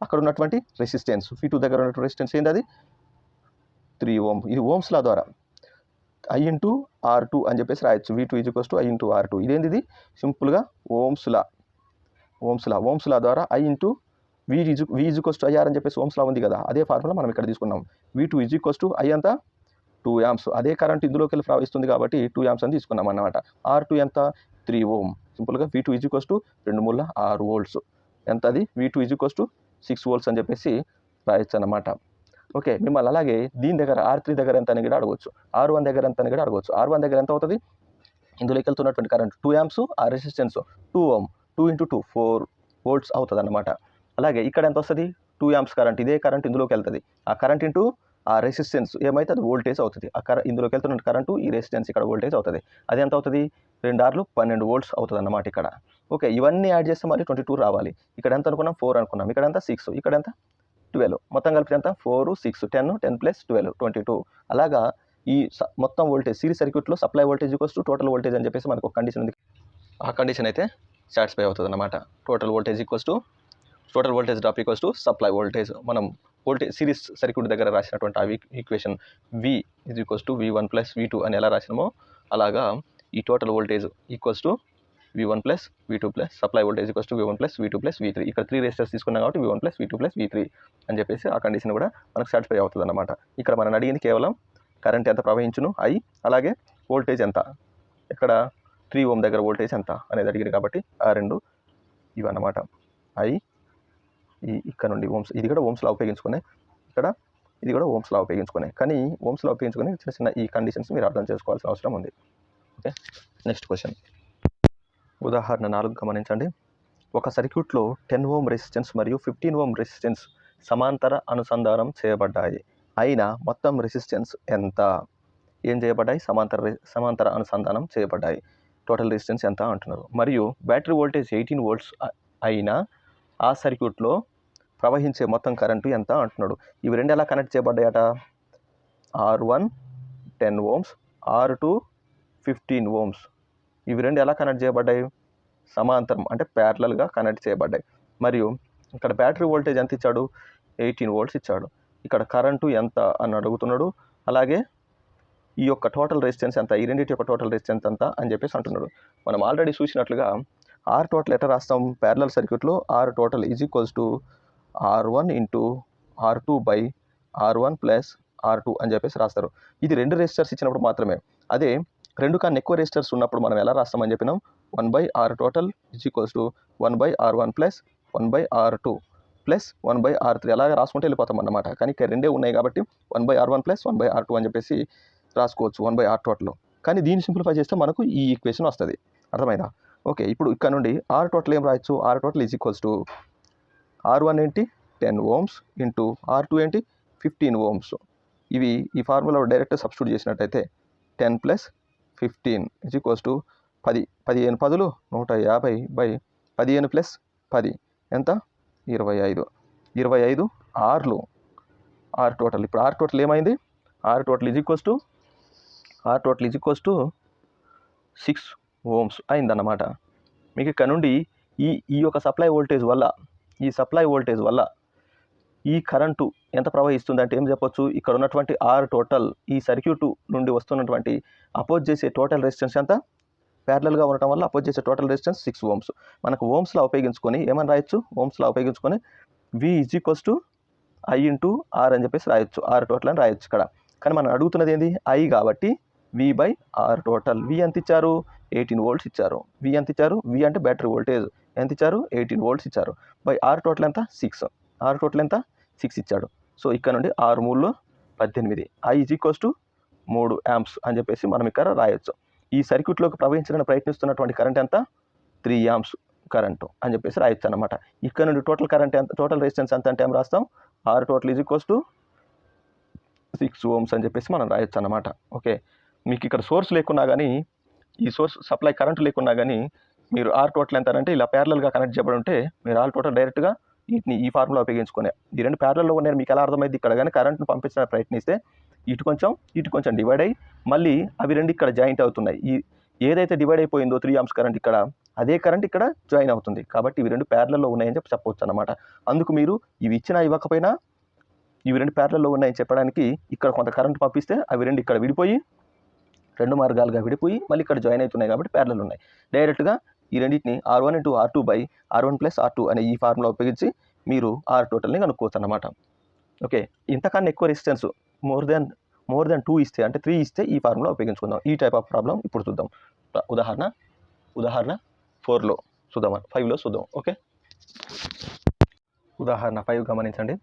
అక్కడ ఉన్నటువంటి రెసిస్టెన్స్, V2 దగ్గర ఉన్నటువంటి రెసిస్టెన్స్ ఏంది, అది 3 ఓమ్. ఇది ఓమ్స్ లా ద్వారా I ఇంటూ R2 అని చెప్పేసి రాయొచ్చు. V2 = I into R2. ఇదేంది ఇది సింపుల్గా ఓమ్స్ లా ద్వారా I ఇంటూ V IR అని చెప్పేసి ఓమ్స్ లా ఉంది కదా, అదే ఫార్ములా మనం ఇక్కడ తీసుకున్నాం. V2 I అంతా 2 amps. అదే కరెంట్ ఇందులోకి వెళ్ళి ప్రవహిస్తుంది కాబట్టి 2 amps అని తీసుకున్నాం అన్నమాట. R2 ఎంత 3 ఓమ్. సింపుల్గా V2 2 మూల 6 వోల్ట్స్. ఎంత అది V2 6 వోల్ట్స్ అని చెప్పేసి రాయొచ్చు అన్నమాట. ఓకే, మిమ్మల్ని అలాగే దీని దగ్గర R3 దగ్గర ఎంత అని కూడా అడగవచ్చు, R1 దగ్గర ఎంత అని కూడా అడగవచ్చు. R1 దగ్గర ఎంత అవుతుంది, ఇందులోకి వెళ్తున్నటువంటి కరెంట్ 2 amps, ఆ రెసిస్టెన్స్ 2 ఓమ్, 2 × 2 4 వోల్ట్స్ అవుతుంది అన్నమాట. అలాగే ఇక్కడ ఎంత వస్తుంది 2 amps కరెంట్, ఇదే కరెంట్ ఇందులోకి వెళ్తుంది. ఆ కరెంట్ ఇంటూ ఆ రెసిస్టెన్స్ ఏమైతే అది వోల్టేజ్ అవుతుంది. ఇందులోకి వెళ్తున్న కరెంటు ఈ రెసిస్టెన్స్ ఇక్కడ వోల్టేజ్ అవుతుంది. అది ఎంత అవుతుంది 2 R 12 వోల్ట్స్ అవుతుంది అన్నమాట ఇక్కడ. ఓకే, ఇవన్నీ యాడ్ చేస్తే మరి 22 రావాలి. ఇక్కడ ఎంత అనుకున్నాం 4 అనుకున్నాం, ఇక్కడ ఎంత 6, ఇక్కడ ఎంత 12, మొత్తం కలిపి ఎంత 4 6 10 10 + 12 22. అలాగా ఈ మొత్తం వోల్టేజ్ సిరీస్ సర్క్యూట్లో సప్లై వోల్టేజ్ టోటల్ వోల్టేజ్ అని చెప్పేసి మనకు ఒక కండిషన్ ఉంది. ఆ కండిషన్ అయితే సాటిస్ఫై అవుతుంది అన్నమాట. Total voltage drop supply voltage. మనం వోల్టేజ్ సిరీస్ సర్క్యూట్ దగ్గర రాసినటువంటి ఆ ఈక్వేషన్ V = V1 + V2 అని ఎలా రాసినామో అలాగా ఈ total voltage V1 + V2 supply voltage V1 + V2 + V3. ఇక్కడ 3 రెసిస్టర్స్ తీసుకున్నాం కాబట్టి V1 + V2 + V3 అని చెప్పేసి ఆ కండిషన్ కూడా మనకు సాటిస్ఫై అవుతుంది అన్నమాట. ఇక్కడ మనం అడిగింది కేవలం కరెంట్ ఎంత ప్రవహించును I, అలాగే వోల్టేజ్ ఎంత, ఇక్కడ 3 ఓమ్ దగ్గర వోల్టేజ్ ఎంత అనేది అడిగింది కాబట్టి ఆ రెండు ఇవన్నమాట. I ఇక్కడ నుండి ఓమ్స్, ఇది కూడా ఓమ్స్ లా ఉపయోగించుకునే, ఇక్కడ ఇది కూడా ఓమ్స్ లా ఉపయోగించుకునే. కానీ ఓమ్స్ లా ఉపయోగించుకుని చిన్న చిన్న ఈ కండిషన్స్ మీరు అర్థం చేసుకోవాల్సిన అవసరం ఉంది. Okay, next question. ఉదాహరణ 4 గమనించండి. ఒక సర్క్యూట్లో 10 ఓమ్ రెసిస్టెన్స్ మరియు 15 ఓమ్ రెసిస్టెన్స్ సమాంతర అనుసంధానం చేయబడ్డాయి. అయినా మొత్తం రెసిస్టెన్స్ ఎంత? ఏం చేయబడ్డాయి? సమాంతర అనుసంధానం చేయబడ్డాయి. టోటల్ రెసిస్టెన్స్ ఎంత అంటున్నారు. మరియు బ్యాటరీ వోల్టేజ్ 18 వోల్ట్స్ అయినా ఆ సర్క్యూట్లో ప్రవహించే మొత్తం కరెంటు ఎంత అంటున్నాడు. ఇవి రెండు ఎలా connect చేయబడ్డాయట? R1 10 Ohm's, R2 15 Ohm's. ఇవి రెండు ఎలా కనెక్ట్ చేయబడ్డాయి? సమాంతరం అంటే ప్యారలల్గా కనెక్ట్ చేయబడ్డాయి. మరియు ఇక్కడ బ్యాటరీ వోల్టేజ్ ఎంత ఇచ్చాడు? 18 వోల్ట్స్ ఇచ్చాడు. ఇక్కడ కరెంటు ఎంత అని అడుగుతున్నాడు. అలాగే ఈ యొక్క టోటల్ రెసిస్టెన్స్ ఎంత, ఈ రెండింటి యొక్క టోటల్ రెసిస్టెన్స్ ఎంత అని చెప్పేసి అంటున్నాడు. మనం ఆల్రెడీ చూసినట్లుగా ఆర్ టోటల్ ఎట్లా రాస్తాం ప్యారలల్ సర్క్యూట్లో? Are total R1 × R2/R1 + R2 అని చెప్పేసి రాస్తారు. ఇది 2 రెసిస్టర్స్ ఇచ్చినప్పుడు మాత్రమే. అదే 2 కన్నా ఎక్కువ రెసిస్టర్స్ ఉన్నప్పుడు మనం ఎలా రాస్తామని చెప్పినాం? 1/R total = 1/R1 + 1/R2 + 1/R3 అలాగే రాసుకుంటే వెళ్ళిపోతాం అన్నమాట. కానీ ఇక్కడ రెండే ఉన్నాయి కాబట్టి 1/R1 + 1/R2 అని చెప్పేసి రాసుకోవచ్చు 1/R total. కానీ దీన్ని సింప్లిఫై చేస్తే మనకు ఈ ఈక్వేషన్ వస్తుంది. అర్థమైందా? ఓకే, ఇప్పుడు ఇక్కడ నుండి ఆర్ టోటల్ ఏం రాయొచ్చు? ఆర్ టోటల్ R1 ఏంటి 10 ఓమ్స్ ఇంటూ R2 ఏంటి 15 ఓమ్స్. ఇవి ఈ ఫార్ములా డైరెక్ట్ సబ్స్టిట్యూట్ చేసినట్టయితే 10 + 15 = 10. 15 10 150/15 + 10 ఎంత? 25. 25 ఆర్లు ఆర్ టోటల్. ఇప్పుడు ఆర్ టోటల్ ఏమైంది? ఆర్ టోటల్ = 6 ఓమ్స్ అయిందన్నమాట. మీకు ఇక్కడ నుండి ఈ యొక్క సప్లై వోల్టేజ్ వల్ల ఈ కరెంటు ఎంత ప్రవహిస్తుంది అంటే ఏం చెప్పొచ్చు? ఇక్కడ ఉన్నటువంటి ఆర్ టోటల్ ఈ సర్క్యూటు నుండి వస్తున్నటువంటి అపోజ్ చేసే టోటల్ రెసిస్టెన్స్ ఎంత? ప్యారలల్గా ఉండటం వల్ల అపోజ్ చేసే టోటల్ రెసిస్టెన్స్ 6 ఓమ్స్. మనకు ఓమ్స్లా ఉపయోగించుకొని ఏమని రాయొచ్చు? ఓమ్స్లా ఉపయోగించుకొని V = I × R అని చెప్పేసి రాయొచ్చు. ఆర్ టోటల్ అని రాయొచ్చు ఇక్కడ. కానీ మనం అడుగుతున్నది ఏంది? I కాబట్టి V/R total. V ఎంత ఇచ్చారు? 18 వోల్ట్స్ ఇచ్చారు. V ఎంత ఇచ్చారు? V అంటే బ్యాటరీ వోల్టేజ్ ఎంత ఇచ్చారు? 18 వోల్ట్స్ ఇచ్చారు. బై ఆర్ టోటల్ ఎంత? 6. ఆర్ టోటల్ ఎంత? 6 ఇచ్చాడు. సో ఇక్కడ నుండి 6 3 18. I = 3 amps అని చెప్పేసి మనం ఇక్కడ రాయొచ్చు. ఈ సర్క్యూట్లోకి ప్రవహించడానికి ప్రయత్నిస్తున్నటువంటి కరెంట్ ఎంత? 3 amps కరెంటు అని చెప్పేసి రాయొచ్చు అన్నమాట. ఇక్కడ నుండి టోటల్ కరెంట్ ఎంత, టోటల్ రెసిస్టెన్స్ ఎంత అంటే ఏం రాస్తాం? ఆర్ టోటల్ = 6 ఓమ్స్ అని చెప్పేసి మనం రాయొచ్చు అన్నమాట. ఓకే, మీకు ఇక్కడ సోర్స్ లేకున్నా కానీ, ఈ సోర్స్ సప్లై కరెంట్ లేకున్నా కానీ మీరు ఆర్ టోటల్ ఎంత అంటే ఇలా ప్యారలల్గా కనెక్ట్ చేయబడి ఉంటే మీరు ఆర్ టోటల్ డైరెక్ట్గా ఈ ఫార్ములా ఉపయోగించుకునే. ఈ రెండు ప్యారలల్లో ఉన్నాయి మీకు ఎలా అర్థమైంది? ఇక్కడ కానీ కరెంట్ను పంపించడానికి ప్రయత్నిస్తే ఇటు కొంచెం డివైడ్ అయ్యి మళ్ళీ అవి రెండు ఇక్కడ జాయింట్ అవుతున్నాయి. ఏదైతే డివైడ్ అయిపోయిందో 3 amps కరెంట్ ఇక్కడ, అదే కరెంట్ ఇక్కడ జాయిన్ అవుతుంది. కాబట్టి ఇవి రెండు ప్యారలల్లో ఉన్నాయని చెప్పవచ్చు అన్నమాట. అందుకు మీరు ఇవి ఇచ్చినా ఇవ్వకపోయినా ఇవి రెండు ప్యారలల్లో ఉన్నాయని చెప్పడానికి ఇక్కడ కొంత కరెంట్ పంపిస్తే అవి రెండు ఇక్కడ విడిపోయి 2 మార్గాలుగా విడిపోయి మళ్ళీ ఇక్కడ జాయిన్ అవుతున్నాయి కాబట్టి ప్యారలల్ ఉన్నాయి. డైరెక్ట్గా ఈ రెండింటిని R1 × R2 / R1 + R2 అనే ఈ ఫార్ములా ఉపయోగించి మీరు ఆర్ టోటల్ని కనుక్కోవచ్చు అన్నమాట. ఓకే, ఇంతకన్నా ఎక్కువ రెసిస్టెన్స్ మోర్ దెన్ 2 ఇస్తే, అంటే 3 ఇస్తే ఈ ఫార్ములా ఉపయోగించుకుందాం. ఈ టైప్ ఆఫ్ ప్రాబ్లం ఇప్పుడు చూద్దాం. ఉదాహరణ 4లో చూద్దాం, 5లో చూద్దాం. ఓకే, ఉదాహరణ 5 గమనించండి.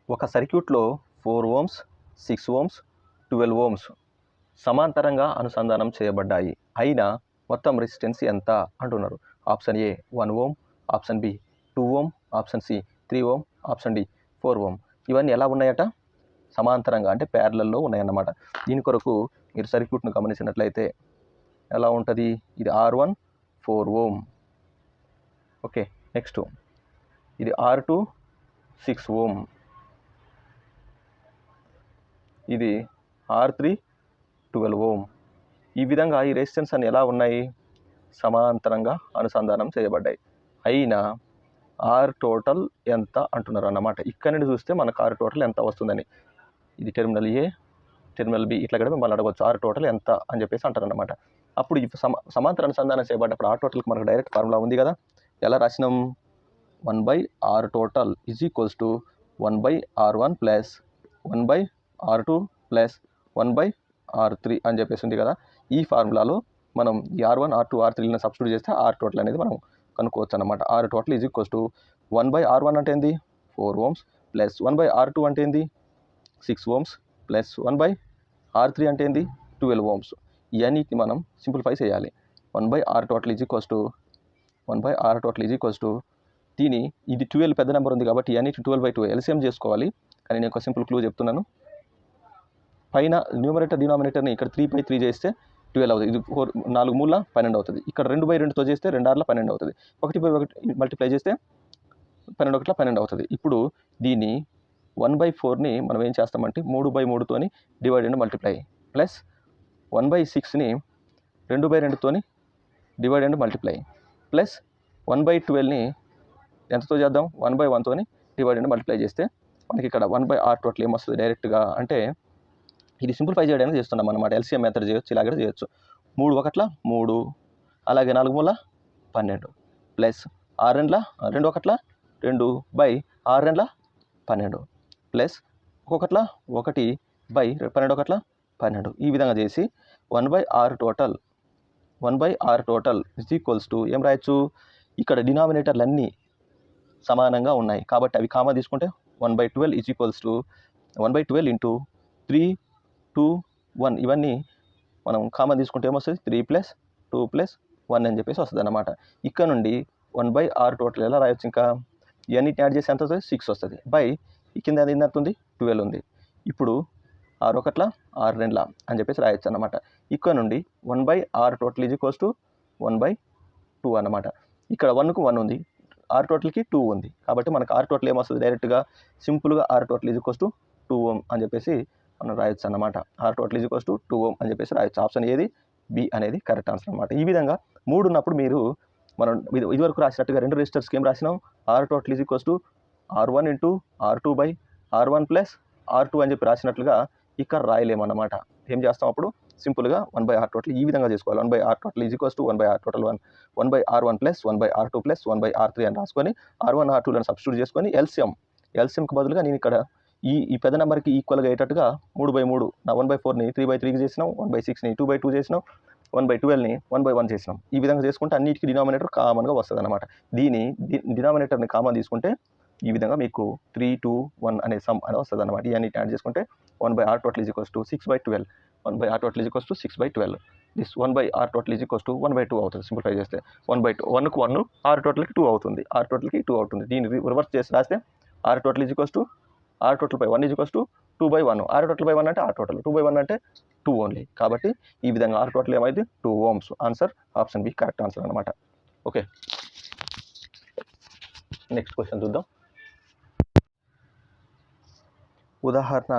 ఒక సర్క్యూట్లో 4 ohms, 6 ohms, 12 ohms సమాంతరంగా అనుసంధానం చేయబడ్డాయి. అయినా మొత్తం రెసిస్టెన్స్ ఎంత అంటున్నారు. Option A 1 ohm, option B 2 ohm, option C 3 ohm, option D 4 ohm. ఇవన్నీ ఎలా ఉన్నాయట? సమాంతరంగా, అంటే ప్యారలల్లో ఉన్నాయన్నమాట. దీని కొరకు మీరు సర్క్యూట్ను గమనించినట్లయితే ఎలా ఉంటుంది? ఇది R1 4 ohm. ఓకే, నెక్స్ట్ ఇది R2 6 ohm, ఇది R3 12 ohm. ఈ విధంగా ఈ రెసిస్టెన్స్ అని ఎలా ఉన్నాయి? సమాంతరంగా అనుసంధానం చేయబడ్డాయి. అయినా ఆర్ టోటల్ ఎంత అంటున్నారు అన్నమాట. ఇక్కడ నుండి చూస్తే మనకు ఆర్ టోటల్ ఎంత వస్తుందని, ఇది టెర్మినల్ ఏ, టెర్మినల్ బి, ఇట్లా కూడా మిమ్మల్ని అడగవచ్చు ఆర్ టోటల్ ఎంత అని చెప్పేసి అంటారు అన్నమాట. అప్పుడు ఈ సమాంతర అనుసంధానం చేయబడ్డప్పుడు ఆర్ టోటల్కి మనకు డైరెక్ట్ ఫార్ములా ఉంది కదా. ఎలా రాసినాం? 1/R total is equals to 1/R1 plus 1/R2 plus 1/R3 అని చెప్పేసి ఉంది కదా. ఈ ఫార్ములాలో మనం ఈ R1, R2, R3లను సబ్స్టిట్యూట్ చేస్తే ఆర్ టోటల్ అనేది మనం కనుక్కోవచ్చు అన్నమాట. R total is equals to 1/R1 అంటే ఏంది? 4 ohms ప్లస్ 1/R2 అంటే ఏంది? 6 ohms ప్లస్ 1/R3 అంటే ఏంది? 12 ohms. ఇవన్నిటిని మనం సింప్లిఫై చేయాలి. 1/R total is equals to 1/R total is equals to దీని ఇది 12 పెద్ద నెంబర్ ఉంది కాబట్టి ఇవన్నీ 12/2 ఎల్సిఎం చేసుకోవాలి. కానీ నేను ఒక సింపుల్ క్లూ చెప్తున్నాను. పైన న్యూమరేటర్ డినామినేటర్ని ఇక్కడ 3/3 చేస్తే 12 అవుతుంది. ఇది 4 మూల 12 అవుతుంది. ఇక్కడ 2/2తో చేస్తే 2 6 12 అవుతుంది. 1/1 మల్టిప్లై చేస్తే 12 1 12 అవుతుంది. ఇప్పుడు దీన్ని 1/4ని మనం ఏం చేస్తామంటే 3/3తోని డివైడ్ అండ్ మల్టిప్లై, ప్లస్ 1/6ని 2/2తోని డివైడ్ అండ్ మల్టిప్లై, ప్లస్ 1/12ని ఎంతతో చేద్దాం? 1/1తోని డివైడ్ అండ్ మల్టిప్లై చేస్తే మనకి ఇక్కడ 1/R టోటల్ ఏమొస్తుంది డైరెక్ట్గా అంటే, ఇది సింప్లిఫై చేయడానికి చేస్తున్నాం అన్నమాట. ఎల్సిఎం మెథడ్ చేయొచ్చు, ఇలాగే చేయొచ్చు. 3 1 3, అలాగే 4 మూల 12 ప్లస్ 6 2 1 2/6 12 ప్లస్ 1 1/12 1 12. ఈ విధంగా చేసి 1/R total is equals to ఏం రాయొచ్చు? ఇక్కడ డినామినేటర్లు అన్నీ సమానంగా ఉన్నాయి కాబట్టి అవి కామా తీసుకుంటే 1/12 ఈజ్ ఈక్వల్స్ టు 1/12 ఇంటూ 3 2 1. ఇవన్నీ మనం కామా తీసుకుంటే ఏమొస్తుంది? 3 + 2 + 1 అని చెప్పేసి వస్తుంది అన్నమాట. ఇక్కడ నుండి 1/R టోటల్ ఎలా రాయొచ్చు? ఇంకా ఇవన్నిటిని యాడ్ చేసి ఎంత వస్తుంది? 6 వస్తుంది. బై ఈ కింద అది ఎంత ఉంది? 12 ఉంది. ఇప్పుడు 6 1 6 2 అని చెప్పేసి రాయొచ్చు అన్నమాట. ఇక్కడ నుండి 1/R total is equals to 1/2 అన్నమాట. ఇక్కడ 1కు 1 ఉంది, ఆర్ టోటల్కి 2 ఉంది కాబట్టి మనకు ఆర్ టోటల్ ఏమొస్తుంది? డైరెక్ట్గా సింపుల్గా R total is equals to 2 ohm అని చెప్పేసి మనం రాయొచ్చు అన్నమాట. R total is equals to 2 ohm అని చెప్పేసి రాయొచ్చు. ఆప్షన్ ఏది? బి అనేది కరెక్ట్ ఆన్సర్ అన్నమాట. ఈ విధంగా 3 ఉన్నప్పుడు మీరు మనం ఇదివరకు రాసినట్టుగా 2 రెసిస్టర్స్కి ఏం రాసినాం? R total is equals to R1 × R2/R1 plus R2 అని చెప్పి రాసినట్లుగా ఇక్కడ రాయలేమన్నమాట. ఏం చేస్తాం అప్పుడు? సింపుల్గా 1/R టోటల్ ఈ విధంగా చేసుకోవాలి. 1/R total is equals to 1/R total 1/R1 plus 1/R2 plus 1/R3 అని రాసుకొని R1 R2లను సబ్స్టిట్యూట్ చేసుకొని ఎల్సిఎంకి బదులుగా నేను ఇక్కడ ఈ పెద్ద నెంబర్కి ఈక్వల్గా అయ్యేటట్టుగా 3/3 నా 1/4ని 3/3కి చేసినాం, 1/6ని 2/2 చేసినాం, 1/12ని 1/1 చేసినాం. ఈ విధంగా చేసుకుంటే అన్నిటికీ డినామినేటర్ కామన్గా వస్తుంది అనమాట. దీని డినామినేటర్ని కామన్ తీసుకుంటే ఈ విధంగా మీకు 3 2 1 అనే సమ్ అని వస్తుంది అనమాట. ఇవన్నీ యాడ్ చేసుకుంటే 1/R total is equals to 6/12. 1/R total is equals to 6/12. This 1/R total is equals to 1/2 అవుతుంది. సింప్లిఫై చేస్తే 1/2, 1కు 1, ఆర్ టోటల్కి 2 అవుతుంది. ఆర్ టోటల్కి 2 అవుతుంది. దీన్ని రివర్స్ చేసి రాస్తే R total is equals to R total by 1 is equals to 2/1. R total by 1 అంటే are total, 2/1 అంటే 2 only. కాబట్టి ఈ విధంగా ఆర్ టోటల్ ఏమైంది? 2 ohms. Answer option B correct answer అనమాట. ఓకే, నెక్స్ట్ క్వశ్చన్ చూద్దాం. ఉదాహరణ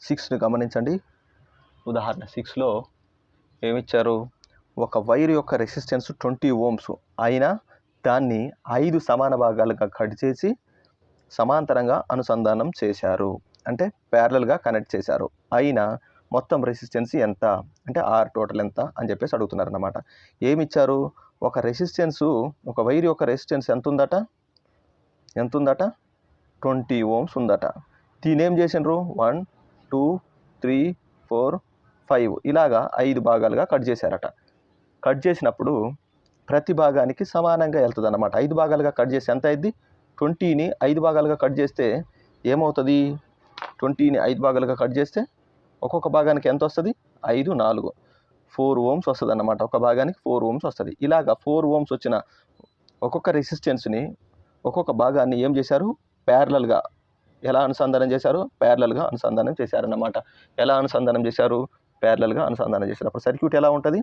6ని గమనించండి. ఉదాహరణ 6లో ఏమిచ్చారు? ఒక వైర్ యొక్క రెసిస్టెన్స్ 20 ohms అయినా దాన్ని 5 సమాన భాగాలుగా కట్ చేసి సమాంతరంగా అనుసంధానం చేశారు, అంటే ప్యారలల్గా కనెక్ట్ చేశారు. అయినా మొత్తం రెసిస్టెన్స్ ఎంత అంటే ఆర్ టోటల్ ఎంత అని చెప్పేసి అడుగుతున్నారు అన్నమాట. ఏమి ఇచ్చారు? ఒక రెసిస్టెన్సు, ఒక వైర్ యొక్క రెసిస్టెన్స్ ఎంత ఉందట? 20 ఓమ్స్ ఉందట. దీని ఏం చేసిండ్రు? 1 2 3 4 5 ఇలాగా 5 భాగాలుగా కట్ చేశారట. కట్ చేసినప్పుడు ప్రతి భాగానికి సమానంగా వెళ్తుంది అన్నమాట. 5 భాగాలుగా కట్ చేస్తే ఎంత అయింది? 20ని 5 భాగాలుగా కట్ చేస్తే ఏమవుతుంది? 20ని 5 భాగాలుగా కట్ చేస్తే ఒక్కొక్క భాగానికి ఎంత వస్తుంది? 5 4 4 ఓమ్స్ వస్తుంది అన్నమాట. ఒక భాగానికి 4 ఓమ్స్ వస్తుంది. ఇలాగా 4 ఓమ్స్ వచ్చిన ఒక్కొక్క రెసిస్టెన్స్ని, ఒక్కొక్క భాగాన్ని ఏం చేశారు? ప్యారలల్గా ఎలా అనుసంధానం చేశారు? ప్యారలల్గా అనుసంధానం చేశారన్నమాట. ఎలా అనుసంధానం చేశారు? ప్యారలల్గా అనుసంధానం చేశారు. అప్పుడు సర్క్యూట్ ఎలా ఉంటుంది?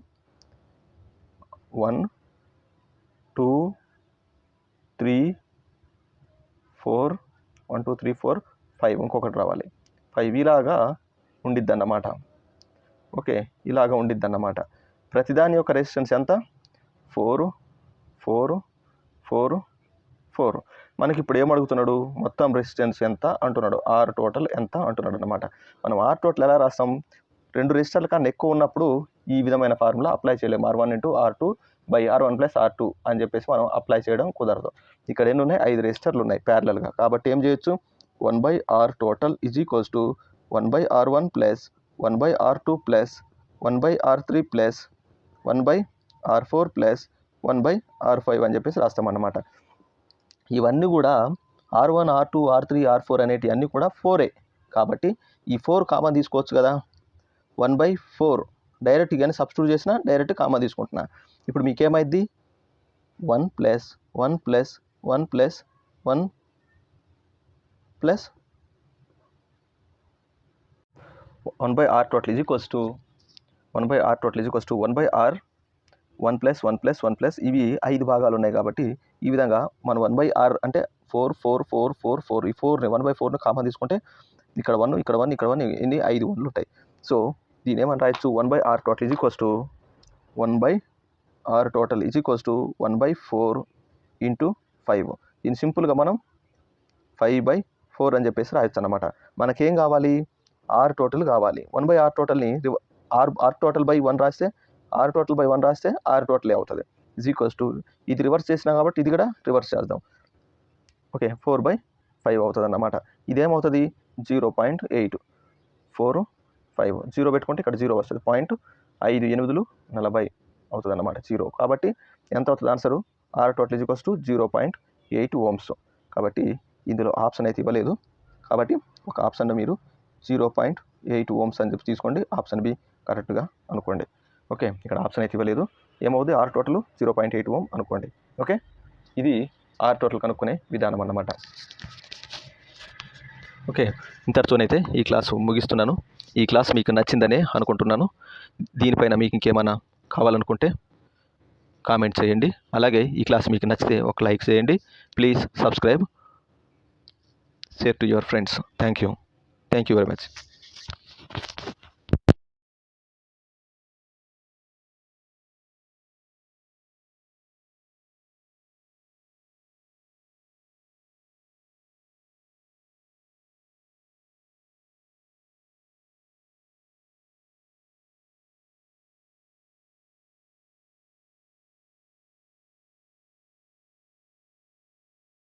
1 2 3 4 1 2 3 4 5 ఇంకొకటి రావాలి 5 ఇలాగా ఉండిద్ది అన్నమాట. ఓకే, ఇలాగా ఉండిద్ది అన్నమాట. ప్రతిదాని యొక్క రెసిస్టెన్స్ ఎంత? 4 4 4 4. మనకి ఇప్పుడు ఏమడుగుతున్నాడు? మొత్తం రెసిస్టెన్స్ ఎంత అంటున్నాడు. ఆర్ టోటల్ ఎంత అంటున్నాడు అన్నమాట. మనం ఆర్ టోటల్ ఎలా రాస్తాం? 2 రెసిస్టర్ల కన్నా ఎక్కువ ఉన్నప్పుడు ఈ విధమైన ఫార్ములా అప్లై చేయలేము. R1 × R2 / R1 + R2 అని చెప్పేసి మనం అప్లై చేయడం కుదరదు. ఇక్కడ ఎన్ని ఉన్నాయి? 5 రెసిస్టర్లు ఉన్నాయి ప్యారలల్గా. కాబట్టి ఏం చేయొచ్చు? 1/R total = 1/R1 + 1/R2 + 1/R3 + 1/R4 + 1/R5 అని చెప్పేసి రాస్తామన్నమాట. ఇవన్నీ కూడా R1 R2 R3 R4 అనేటివి అన్నీ కూడా 4ఏ. కాబట్టి ఈ 4 కామన్ తీసుకోవచ్చు కదా. 1/4 డైరెక్ట్గానే సబ్స్టిట్యూట్ చేసినా డైరెక్ట్ కామన్ తీసుకుంటున్నా. ఇప్పుడు మీకేమైద్ది? 1 + 1 + 1 + 1 + 1/R total = 1/R total = 1/R 1 + 1 + 1 + ఇవి 5 భాగాలు ఉన్నాయి కాబట్టి ఈ విధంగా మనం 1/R అంటే 4 4 4 4 4 ఈ 4ని 1/4ని కామన్ తీసుకుంటే ఇక్కడ 1 ఇక్కడ 1 ఇక్కడ 1 ఎన్ని 5 1లు ఉంటాయి. సో దీని ఏమని రాయొచ్చు? 1/R total = 1/R total = 1/4 × 5. దీన్ని సింపుల్గా మనం 5/4 అని చెప్పేసి రాయొచ్చు అన్నమాట. మనకేం కావాలి? ఆర్ టోటల్ కావాలి. 1/R totalని ఆర్ టోటల్ బై 1 రాస్తే ఆర్ టోటల్ బై 1 రాస్తే ఆర్ టోటలే అవుతుంది. ఇది రివర్స్ చేసినాం కాబట్టి ఇది కూడా రివర్స్ చేద్దాం. ఓకే, 4/5 అవుతుంది అన్నమాట. ఇదేమవుతుంది? 0.8 4 5 0 పెట్టుకుంటే ఇక్కడ 0 వస్తుంది. 0.58 40 అవుతుంది అన్నమాట. 0 కాబట్టి ఎంత అవుతుంది ఆన్సరు? Are total = 0.8 Ohm's. కాబట్టి ఇందులో ఆప్షన్ అయితే ఇవ్వలేదు కాబట్టి ఒక ఆప్షన్ మీరు 0.8 ఓమ్స్ అని చెప్పి తీసుకోండి. ఆప్షన్ బి కరెక్ట్గా అనుకోండి. ఓకే, ఇక్కడ ఆప్షన్ అయితే ఇవ్వలేదు. ఏమవుతుంది? ఆర్ టోటల్ 0.8 ఓమ్ అనుకోండి. ఓకే, ఇది ఆర్ టోటల్ కనుక్కునే విధానం అన్నమాట. ఓకే, ఇంతటితోనైతే ఈ క్లాసు ముగిస్తున్నాను. ఈ క్లాస్ మీకు నచ్చిందనే అనుకుంటున్నాను. దీనిపైన మీకు ఇంకేమైనా కావాలనుకుంటే కామెంట్ చేయండి. అలాగే ఈ క్లాస్ మీకు నచ్చితే ఒక లైక్ చేయండి. Please subscribe, share to your friends. Thank you very much.